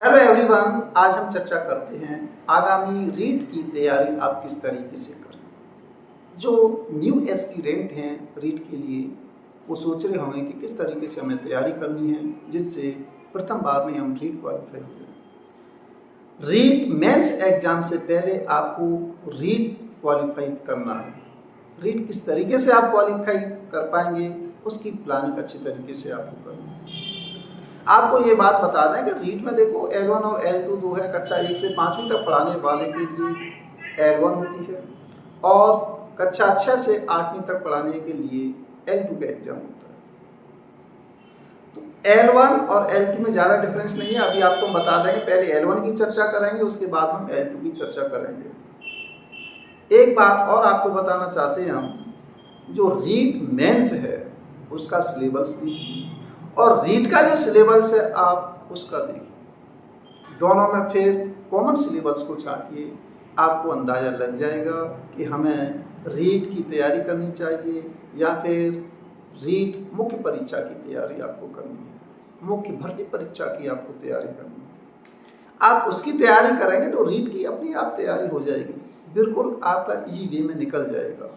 Hello everyone, आज हम चर्चा करते हैं आगामी रीट की तैयारी आप किस तरीके से करें। जो न्यू एस्पिरेंट हैं रीट के लिए वो सोच रहे होंगे कि किस तरीके से हमें तैयारी करनी है जिससे प्रथम बार में हम रीट क्वालिफाई हो जाए। रीट मेंस एग्जाम से पहले आपको रीट क्वालिफाई करना है। रीट किस तरीके से आप क्वालिफाई कर पाएंगे उसकी प्लानिंग अच्छी तरीके से आपको करनी है। आपको ये बात बता दें कि रीट में देखो L1 और L2 दो है। कक्षा 1 से 5वीं तक पढ़ाने वाले के लिए L1 होती है और कक्षा 6 से 8वीं तक पढ़ाने के लिए L2 का एग्जाम होता है। तो L1 और L2 में ज़्यादा डिफरेंस नहीं है। अभी आपको बता देंगे, पहले L1 की चर्चा करेंगे, उसके बाद हम L2 की चर्चा करेंगे। एक बात और आपको बताना चाहते हैं हम, जो रीट मेंस है उसका सिलेबस देखिए और रीट का जो सिलेबस है आप उसका देखिए। दोनों में फिर कॉमन सिलेबस को छाटिए, आपको अंदाज़ा लग जाएगा कि हमें रीट की तैयारी करनी चाहिए या फिर रीट मुख्य परीक्षा की तैयारी आपको करनी है, मुख्य भर्ती परीक्षा की आपको तैयारी करनी है। आप उसकी तैयारी करेंगे तो रीट की अपनी आप तैयारी हो जाएगी, बिल्कुल आपका इजी वे में निकल जाएगा।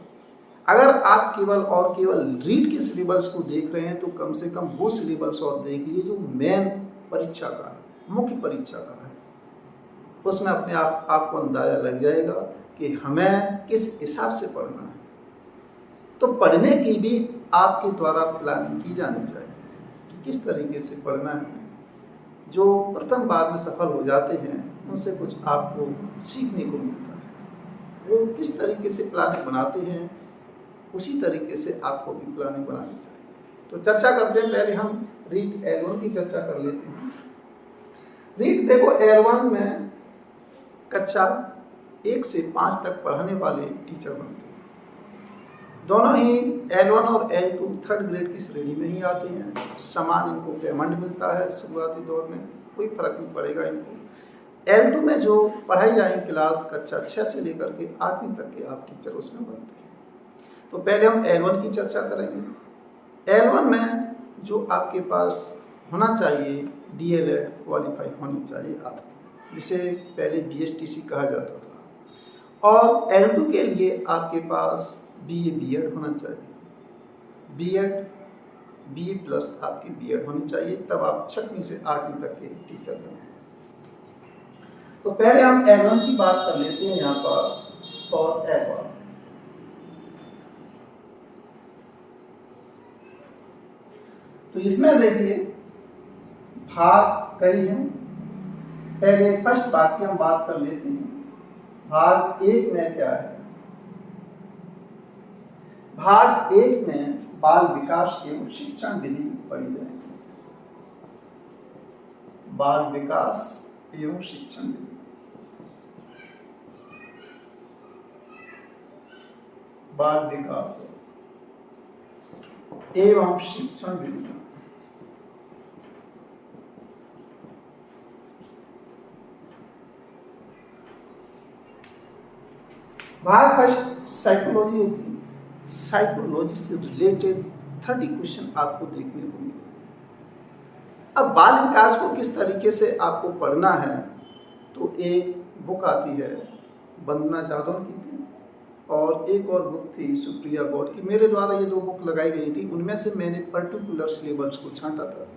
अगर आप केवल रीट के सिलेबस को देख रहे हैं तो कम से कम वो सिलेबस और देख लीजिए जो मेन परीक्षा का है, मुख्य परीक्षा का है। उसमें अपने आप आपको अंदाज़ा लग जाएगा कि हमें किस हिसाब से पढ़ना है। तो पढ़ने की भी आपके द्वारा प्लानिंग की जानी चाहिए कि किस तरीके से पढ़ना है। जो प्रथम बार में सफल हो जाते हैं उनसे कुछ आपको सीखने को मिलता है। वो किस तरीके से प्लानिंग बनाते हैं उसी तरीके से आपको भी प्लानिंग बनानी चाहिए। तो चर्चा करते हैं, पहले हम रीट L1 की चर्चा कर लेते हैं। रीट देखो L1 में कक्षा 1 से 5 तक पढ़ाने वाले टीचर बनते हैं। दोनों ही L1 और L2 3rd ग्रेड की श्रेणी में ही आते हैं। समान इनको पेमेंट मिलता है शुरुआती दौर में, कोई फर्क नहीं पड़ेगा इनको। L2 में जो पढ़ाई जाएगी क्लास कक्षा 6 से लेकर के 8वीं तक के आप टीचर उसमें बनते हैं। तो पहले हम L1 की चर्चा करेंगे। L1 में जो आपके पास होना चाहिए DLED क्वालिफाई होनी चाहिए आपको, जिसे पहले BSTC कहा जाता था। और L2 के लिए आपके पास BA B.Ed होना चाहिए। BE प्लस आपकी B.Ed होनी चाहिए, तब आप 6वीं से 8वीं तक के टीचर बने। तो पहले हम L1 की बात कर लेते हैं यहाँ पर और L1। तो इसमें देखिए भाग कई हैं। पहले फर्स्ट भाग की हम बात कर लेते हैं। भाग 1 में क्या है? भाग 1 में बाल विकास एवं शिक्षण विधि पढ़ी जाएगी। बाल विकास एवं शिक्षण विधि, बाल विकास एवं शिक्षण विधि। भाग फर्स्ट साइकोलॉजी होती है। साइकोलॉजी से रिलेटेड 30 क्वेश्चन आपको देखने को मिलेगा। अब बाल विकास को किस तरीके से आपको पढ़ना है, तो एक बुक आती है वंदना जादव की थी और एक और बुक थी सुप्रिया गौड़ की। मेरे द्वारा ये 2 बुक लगाई गई थी। उनमें से मैंने पर्टिकुलर सिलेबस को छांटा था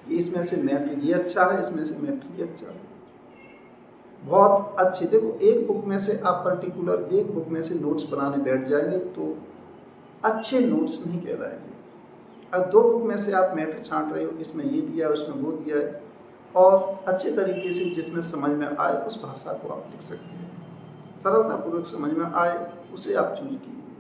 कि इसमें से मैट्रिक ये अच्छा है, इसमें से मैट्रिक ये अच्छा है। बहुत अच्छे, देखो एक बुक में से आप पर्टिकुलर एक बुक में से नोट्स बनाने बैठ जाएंगे तो अच्छे नोट्स नहीं कहलाएंगे। अब 2 बुक में से आप मैटर छांट रहे हो, इसमें ये दिया है उसमें वो दिया है, और अच्छे तरीके से जिसमें समझ में आए उस भाषा को आप लिख सकते हैं, सरलतापूर्वक समझ में आए उसे आप चूज कीजिए।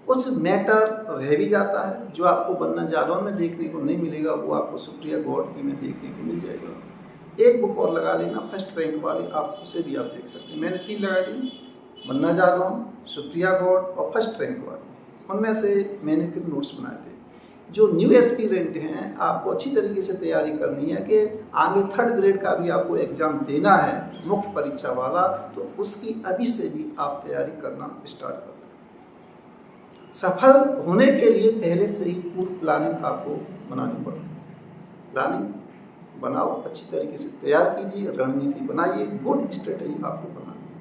कुछ मैटर रह भी जाता है जो आपको वंदना जादव में देखने को नहीं मिलेगा, वो आपको सुप्रिया गौड़ की में देखने को मिल जाएगा। एक बुक और लगा लेना फर्स्ट रैंक वाली, आप उसे भी आप देख सकते हैं। मैंने 3 लगाई थी, वंदना जादव, सुप्रिया गौड़ और फर्स्ट रैंक वाली। उनमें से मैंने फिर नोट्स बनाए थे। जो न्यू एस्पिरेंट हैं आपको अच्छी तरीके से तैयारी करनी है कि आगे 3rd ग्रेड का भी आपको एग्ज़ाम देना है मुख्य परीक्षा वाला, तो उसकी अभी से भी आप तैयारी करना स्टार्ट कर दें। सफल होने के लिए पहले से ही पूरी प्लानिंग आपको बनानी पड़ती है। प्लानिंग बनाओ, अच्छी तरीके से तैयार कीजिए, रणनीति बनाइए, गुड स्ट्रेटेजी आपको बनानी है,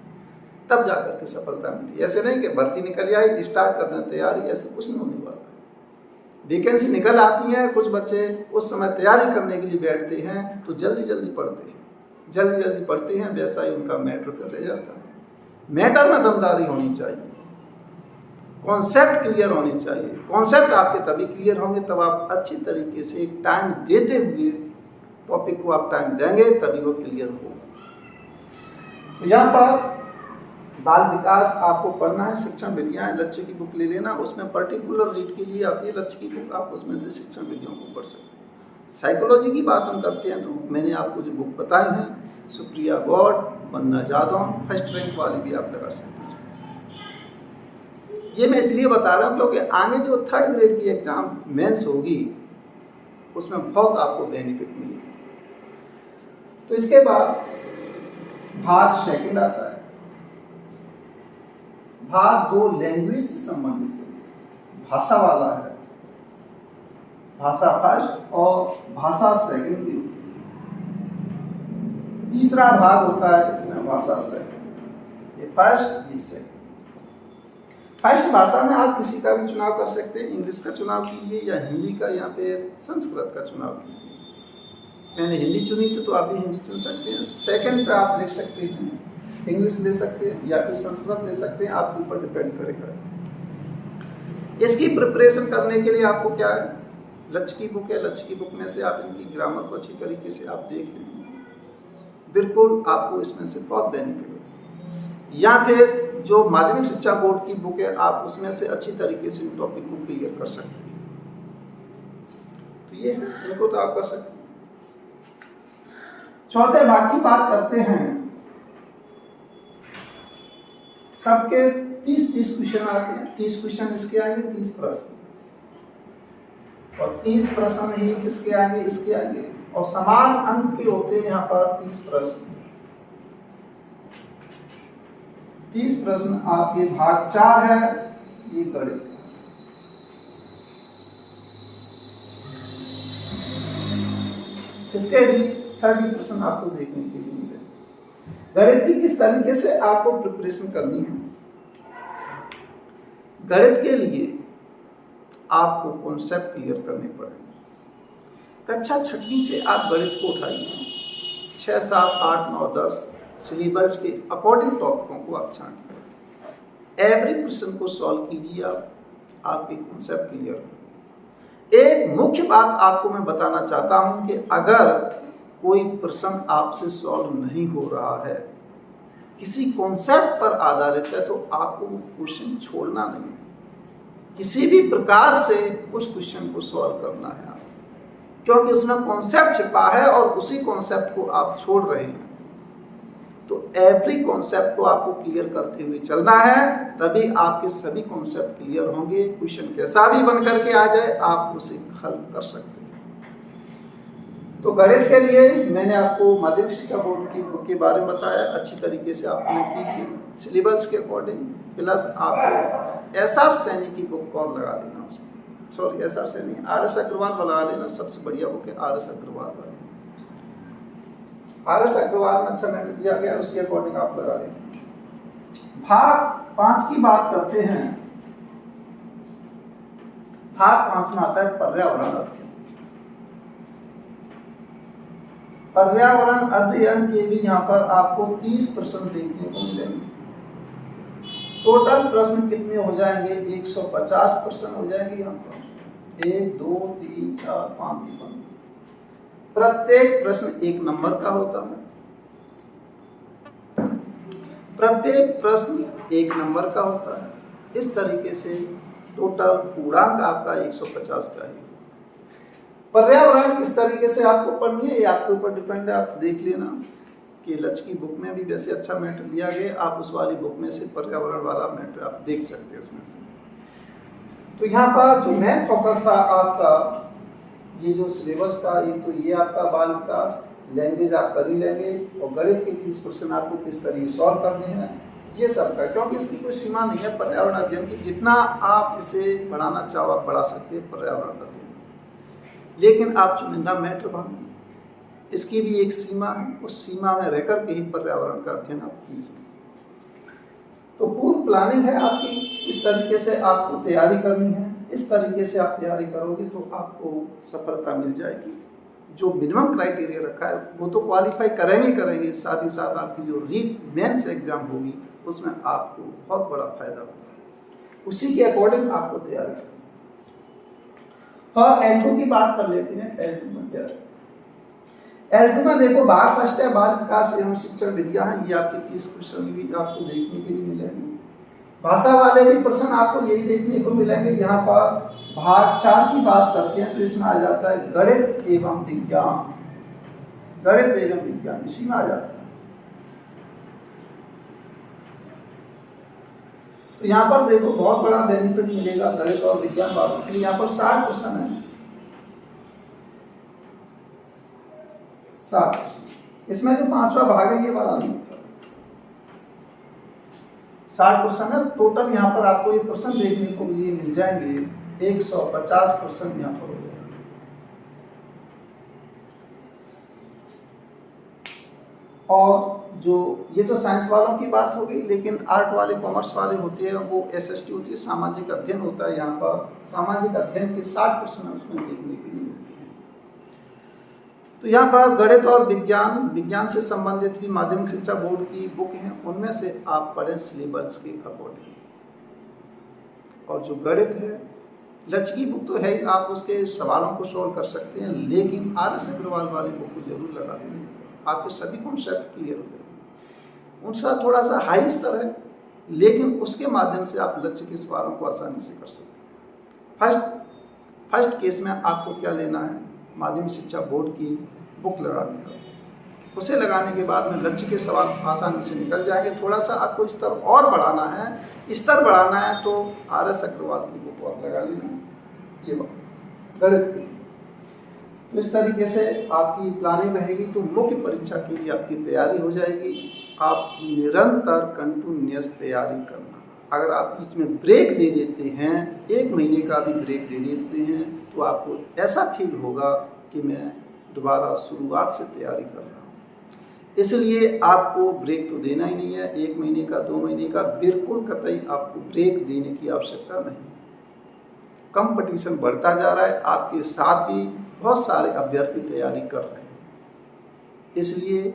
तब जाकर के सफलता मिलती है। ऐसे नहीं कि भर्ती निकल जाए स्टार्ट कर दें तैयारी, ऐसे कुछ नहीं होने वाला है। वैकेंसी निकल आती है, कुछ बच्चे उस समय तैयारी करने के लिए बैठते हैं तो जल्दी जल्दी पढ़ते हैं, वैसा ही उनका मैटर कर रह जाता है। मैटर में दमदारी होनी चाहिए, कॉन्सेप्ट क्लियर होने चाहिए। कॉन्सेप्ट आपके तभी क्लियर होंगे तब आप अच्छी तरीके से टाइम देते हुए टॉपिक को आप टाइम देंगे, तभी वो क्लियर होगा। तो यहाँ पर बाल विकास आपको पढ़ना है, शिक्षण विधियाँ, लक्ष्य की बुक ले लेना, उसमें पर्टिकुलर रीड के लिए आती है लक्ष्य की बुक, आप उसमें से शिक्षण विधियों को पढ़ सकते हैं। साइकोलॉजी की बात हम करते हैं तो मैंने आपको जो बुक बताई हैं, सुप्रिया गौड़, वंदना जादव, फर्स्ट रैंक वाली भी आप लगा सकते हैं। ये मैं इसलिए बता रहा हूँ क्योंकि आगे जो 3rd ग्रेड की एग्जाम मेंस होगी उसमें बहुत आपको बेनिफिट मिलेगा। तो इसके बाद भाग 2 आता है। भाग 2 लैंग्वेज से संबंधित है, भाषा वाला है, भाषा फर्स्ट और भाषा सेकंड की होती है। तीसरा भाग होता है इसमें भाषा सेकंड, ये फर्स्ट, ये सेकंड। फर्स्ट भाषा में आप किसी का भी चुनाव कर सकते हैं, इंग्लिश का चुनाव कीजिए या हिंदी का या फिर संस्कृत का चुनाव कीजिए। मैंने हिंदी चुनी तो आप भी हिंदी चुन सकते हैं। सेकंड पे आप लिख सकते हैं, इंग्लिश ले सकते हैं या फिर संस्कृत ले सकते हैं, आपके ऊपर डिपेंड करेगा। इसकी प्रिपरेशन करने के लिए आपको क्या है, लक्ष्य की बुक है, लक्ष्य की बुक में से आप इनकी ग्रामर को अच्छी तरीके से आप देख लेंगे, बिल्कुल आपको इसमें से बहुत बेनिफिट होगा। या फिर जो माध्यमिक शिक्षा बोर्ड की बुक है, आप उसमें से अच्छी तरीके से टॉपिक को क्लियर कर सकते हैं। तो ये इनको तो आप कर सकते हैं। चौथे भाग की बात करते हैं। सबके 30 क्वेश्चन आते हैं, 30 क्वेश्चन इसके आएंगे, 30 प्रश्न, और 30 प्रश्न ही किसके आएंगे, इसके आएंगे, और समान अंक के होते हैं यहाँ पर 30 प्रश्न। 30 प्रश्न आपके भाग 4 है, ये गणित। इसके भी 30 प्रश्न आपको देखने के लिए मिले। गणित की किस तरीके से आपको प्रिपरेशन करनी है। गणित के लिए आपको कॉन्सेप्ट क्लियर करने पड़ेंगे। कक्षा 6वीं से आप गणित को उठाइए, 6, 7, 8, 9, 10 सिलेबस के अकॉर्डिंग टॉपिकों को आप छांटिए, एवरी प्रश्न को सॉल्व कीजिए, आपके कॉन्सेप्ट क्लियर हो। एक मुख्य बात आपको मैं बताना चाहता हूं कि अगर कोई प्रश्न आपसे सॉल्व नहीं हो रहा है, किसी कॉन्सेप्ट पर आधारित है, तो आपको वो क्वेश्चन छोड़ना नहीं है, किसी भी प्रकार से उस क्वेश्चन को सॉल्व करना है आप, क्योंकि उसमें कॉन्सेप्ट छिपा है और उसी कॉन्सेप्ट को आप छोड़ रहे हैं। तो एवरी कॉन्सेप्ट को आपको क्लियर करते हुए चलना है, तभी आपके सभी कॉन्सेप्ट क्लियर होंगे। क्वेश्चन कैसा भी बन करके आ जाए, आप उसे हल कर सकते हैं। तो गणित के लिए मैंने आपको माध्यमिक शिक्षा बोर्ड की बुक के बारे में बताया, अच्छी तरीके से आपने कीजिए सिलेबस के अकॉर्डिंग, प्लस आपको SR सैनी की बुक और लगा लेना, उसमें sorry SR Saini, RS Agarwal लगा लेना, सबसे बढ़िया बुक है RS अग्रवाल वाली। RS अग्रवाल में अच्छा मैटर दिया गया, उसके अकॉर्डिंग आप लगा लेंगे। भाग 5 की बात करते हैं। भाग 5 में आता है पर्यावरण अध्ययन। पर्यावरण अध्ययन के भी यहाँ पर आपको 30 प्रश्न देखने को मिलेंगे। टोटल प्रश्न कितने हो जाएंगे, 150 प्रश्न हो जाएंगे यहाँ पर। 1, 2, 3, 4, 5, 6। प्रत्येक प्रश्न 1 नंबर का होता है। प्रत्येक प्रश्न 1 नंबर का होता है। इस तरीके से टोटल पूर्णांक आपका 150 का है। पर्यावरण किस तरीके से आपको पढ़नी है, ये आपके ऊपर डिपेंड है। आप देख लेना कि लक्ष्य की बुक में भी वैसे अच्छा मैटर दिया गया, आप उस वाली बुक में से पर्यावरण वाला मैटर आप देख सकते हैं उसमें से। तो यहाँ पर जो मेन फोकस था आपका, ये जो सिलेबस था, ये तो ये आपका बाल विकास, लैंग्वेज आप कर ही लेंगे, और गणित के 30 प्रश्न आपको किस तरीके सॉल्व करने हैं, ये सब का, क्योंकि इसकी कोई सीमा नहीं है पर्यावरण अध्ययन की। जितना आप इसे बढ़ाना चाहो आप बढ़ा सकते हैं पर्यावरण अध्ययन, लेकिन आप चुनिंदा मैटर बनाइए। इसकी भी एक सीमा है, उस सीमा में रहकर के ही पर्यावरण का अध्ययन आप कीजिए। तो पूर्व प्लानिंग है आपकी, इस तरीके से आपको तैयारी करनी है। इस तरीके से आप तैयारी करोगे तो आपको सफलता मिल जाएगी। जो मिनिमम क्राइटेरिया रखा है वो तो क्वालिफाई करेंगे, साथ ही साथ आपकी जो रीट मेंस एग्जाम होगी उसमें आपको बहुत बड़ा फायदा होगा। उसी के अकॉर्डिंग आपको तैयारी करनी है। और L2 की बात कर लेते हैं। L2 में क्या है? L2 में देखो भाग फर्स्ट है, बाल विकास एवं शिक्षण विद्या है। ये आपके 30 क्वेश्चन भी आपको देखने के लिए मिलेंगे। भाषा वाले भी प्रश्न आपको यही देखने को मिलेंगे। यहाँ पर भाग 4 की बात करते हैं तो इसमें आ जाता है गणित एवं विज्ञान। गणित एवं विज्ञान इसी में आ जाता है। तो यहाँ पर देखो बहुत बड़ा बेनिफिट मिलेगा गणित और विज्ञान वालों के लिए। यहाँ पर 60 क्वेश्चन है, 60 क्वेश्चन। इसमें जो 5वां भाग है ये वाला नहीं होता। 60 क्वेश्चन है टोटल। यहाँ पर आपको ये प्रश्न देखने को लिए मिल जाएंगे 150 प्रश्न यहाँ पर हो जाएंगे। और जो ये तो साइंस वालों की बात हो गई, लेकिन आर्ट वाले कॉमर्स वाले होते हैं वो SST होती है, सामाजिक अध्ययन होता है। यहाँ पर सामाजिक अध्ययन के 60 प्रश्न उसमें देखने के लिए मिलते हैं। तो यहाँ पर गणित और विज्ञान से संबंधित भी माध्यमिक शिक्षा बोर्ड की बुक हैं, उनमें से आप पढ़ें सिलेबस के अकॉर्डिंग। और जो गणित है लचकी बुक तो है, आप उसके सवालों को सोल्व कर सकते हैं, लेकिन RS अग्रवाल वाली बुक को जरूर लगा दें, आपके सभी कॉन्सेप्ट क्लियर हो जाएंगे। उनका थोड़ा सा हाई स्तर है, लेकिन उसके माध्यम से आप लक्ष्य के सवालों को आसानी से कर सकते हैं। फर्स्ट केस में आपको क्या लेना है, माध्यमिक शिक्षा बोर्ड की बुक लगानी है। उसे लगाने के बाद में लक्ष्य के सवाल आसानी से निकल जाएंगे। थोड़ा सा आपको स्तर और बढ़ाना है, स्तर बढ़ाना है तो RS अग्रवाल की बुक आप लगा लेना, ये गणित की। तो इस तरीके से आपकी प्लानिंग रहेगी तो मुख्य परीक्षा के लिए आपकी तैयारी हो जाएगी। आप निरंतर कंटिन्यूअस तैयारी करना। अगर आप बीच में ब्रेक दे देते हैं, 1 महीने का भी ब्रेक दे देते हैं, तो आपको ऐसा फील होगा कि मैं दोबारा शुरुआत से तैयारी कर रहा हूँ। इसलिए आपको ब्रेक तो देना ही नहीं है। 1 महीने का, 2 महीने का बिल्कुल कतई आपको ब्रेक देने की आवश्यकता नहीं। कंपटीशन बढ़ता जा रहा है, आपके साथ भी बहुत सारे अभ्यर्थी तैयारी कर रहे हैं। इसलिए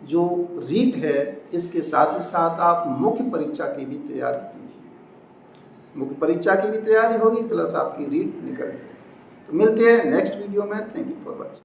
जो रीट है इसके साथ ही साथ आप मुख्य परीक्षा की भी तैयारी कीजिए। मुख्य परीक्षा की भी तैयारी होगी प्लस आपकी रीट निकल जाएगी। तो मिलते हैं नेक्स्ट वीडियो में। Thank you for watching.